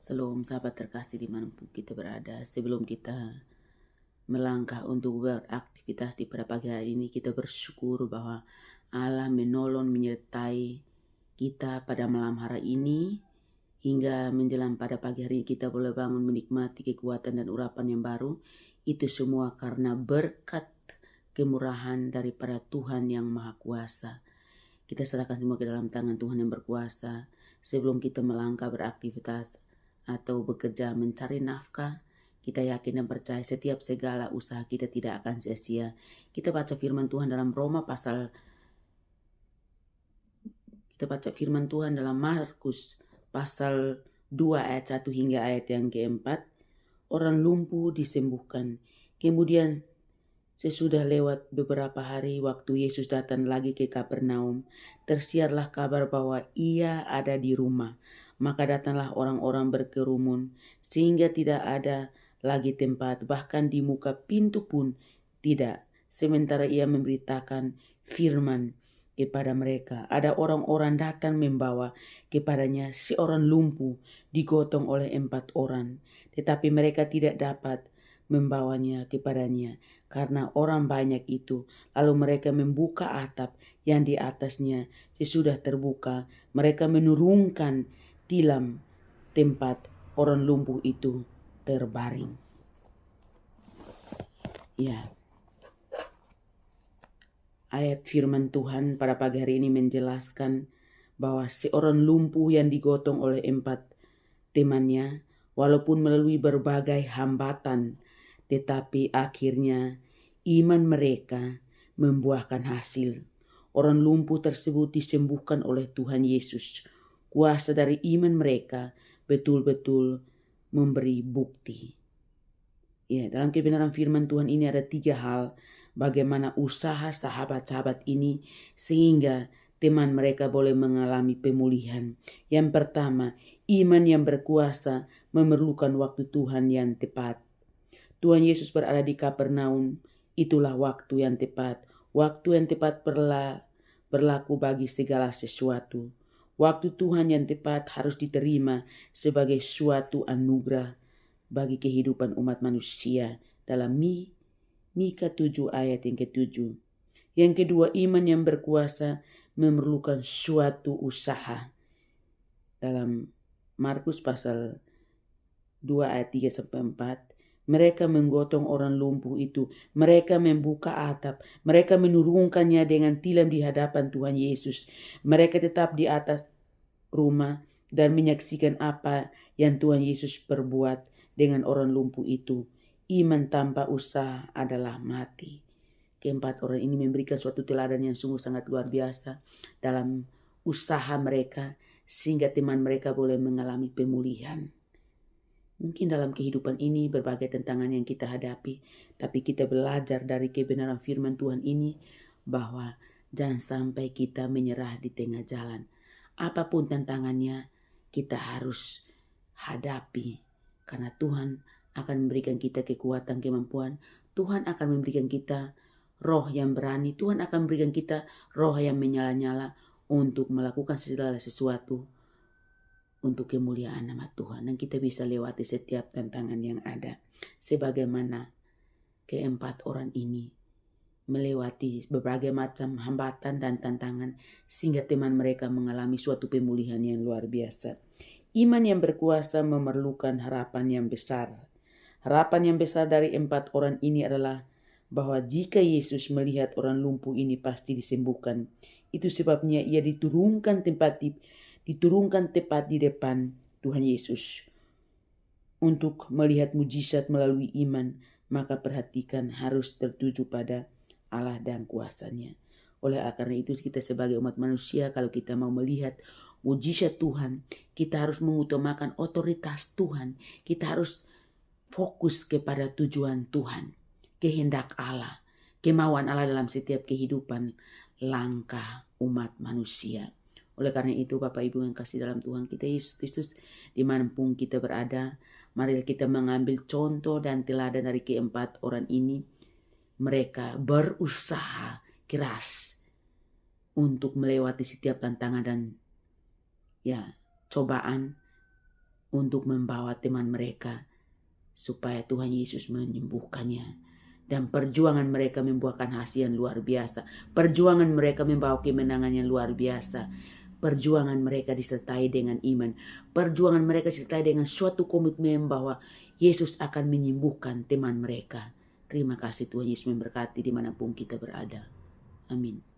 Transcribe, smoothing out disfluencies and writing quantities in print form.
Shalom sahabat terkasih dimanapun kita berada. Sebelum kita melangkah untuk beraktivitas di pada pagi hari ini, kita bersyukur bahwa Allah menolong menyertai kita pada malam hari ini. Hingga menjelang pada pagi hari ini kita boleh bangun menikmati kekuatan dan urapan yang baru. Itu semua karena berkat kemurahan daripada Tuhan yang Maha Kuasa. Kita serahkan semua ke dalam tangan Tuhan yang berkuasa. Sebelum kita melangkah beraktivitas atau bekerja mencari nafkah, kita yakin dan percaya setiap segala usaha kita tidak akan sia-sia. Kita baca firman Tuhan dalam Markus pasal 2 ayat 1 hingga ayat yang keempat. Orang lumpuh disembuhkan. Kemudian sesudah lewat beberapa hari, waktu Yesus datang lagi ke Kapernaum, tersiarlah kabar bahwa ia ada di rumah. Maka datanglah orang-orang berkerumun, sehingga tidak ada lagi tempat, bahkan di muka pintu pun tidak. Sementara ia memberitakan firman kepada mereka, ada orang-orang datang membawa kepadanya seorang lumpuh digotong oleh 4 orang. Tetapi mereka tidak dapat membawanya kepadanya karena orang banyak itu. Lalu mereka membuka atap yang di atasnya sesudah terbuka. Mereka menurunkan tilam tempat orang lumpuh itu terbaring. Ya. Ayat firman Tuhan pada pagi hari ini menjelaskan bahwa seorang lumpuh yang digotong oleh 4 temannya, walaupun melalui berbagai hambatan, tetapi akhirnya iman mereka membuahkan hasil. Orang lumpuh tersebut disembuhkan oleh Tuhan Yesus. Kuasa dari iman mereka betul-betul memberi bukti. Ya, dalam kebenaran firman Tuhan ini ada 3 hal bagaimana usaha sahabat-sahabat ini sehingga teman mereka boleh mengalami pemulihan. Yang pertama, iman yang berkuasa memerlukan waktu Tuhan yang tepat. Tuhan Yesus berada di Kapernaum, itulah waktu yang tepat. Waktu yang tepat berlaku bagi segala sesuatu. Waktu Tuhan yang tepat harus diterima sebagai suatu anugerah bagi kehidupan umat manusia dalam Mika 7 ayat yang ke-7. Yang kedua, iman yang berkuasa memerlukan suatu usaha. Dalam Markus pasal 2 ayat 3-4, mereka menggotong orang lumpuh itu. Mereka membuka atap. Mereka menurunkannya dengan tilam di hadapan Tuhan Yesus. Mereka tetap di atas rumah dan menyaksikan apa yang Tuhan Yesus perbuat dengan orang lumpuh itu. Iman tanpa usaha adalah mati. Keempat orang ini memberikan suatu teladan yang sungguh sangat luar biasa dalam usaha mereka sehingga teman mereka boleh mengalami pemulihan. Mungkin dalam kehidupan ini berbagai tantangan yang kita hadapi, tapi kita belajar dari kebenaran firman Tuhan ini bahwa jangan sampai kita menyerah di tengah jalan. Apapun tantangannya kita harus hadapi karena Tuhan akan memberikan kita kekuatan, kemampuan. Tuhan akan memberikan kita roh yang berani. Tuhan akan memberikan kita roh yang menyala-nyala untuk melakukan segala sesuatu untuk kemuliaan nama Tuhan. Dan kita bisa lewati setiap tantangan yang ada. Sebagaimana keempat orang ini melewati berbagai macam hambatan dan tantangan sehingga teman mereka mengalami suatu pemulihan yang luar biasa. Iman yang berkuasa memerlukan harapan yang besar. Harapan yang besar dari 4 orang ini adalah bahwa jika Yesus melihat orang lumpuh ini pasti disembuhkan. Itu sebabnya ia diturunkan tepat di depan Tuhan Yesus untuk melihat mujizat melalui iman. Maka perhatikan harus tertuju pada Allah dan kuasanya. Oleh karena itu kita sebagai umat manusia kalau kita mau melihat mujizat Tuhan, kita harus mengutamakan otoritas Tuhan. Kita harus fokus kepada tujuan Tuhan, kehendak Allah, kemauan Allah dalam setiap kehidupan langkah umat manusia. Oleh karena itu Bapak Ibu yang kasih dalam Tuhan kita Yesus Kristus, dimanapun kita berada, mari kita mengambil contoh dan teladan dari keempat orang ini. Mereka berusaha keras untuk melewati setiap tantangan dan cobaan untuk membawa teman mereka supaya Tuhan Yesus menyembuhkannya. Dan perjuangan mereka membuahkan hasil yang luar biasa. Perjuangan mereka membawa kemenangan yang luar biasa. Perjuangan mereka disertai dengan iman. Perjuangan mereka disertai dengan suatu komitmen bahwa Yesus akan menyembuhkan teman mereka. Terima kasih Tuhan Yesus memberkati dimanapun kita berada. Amin.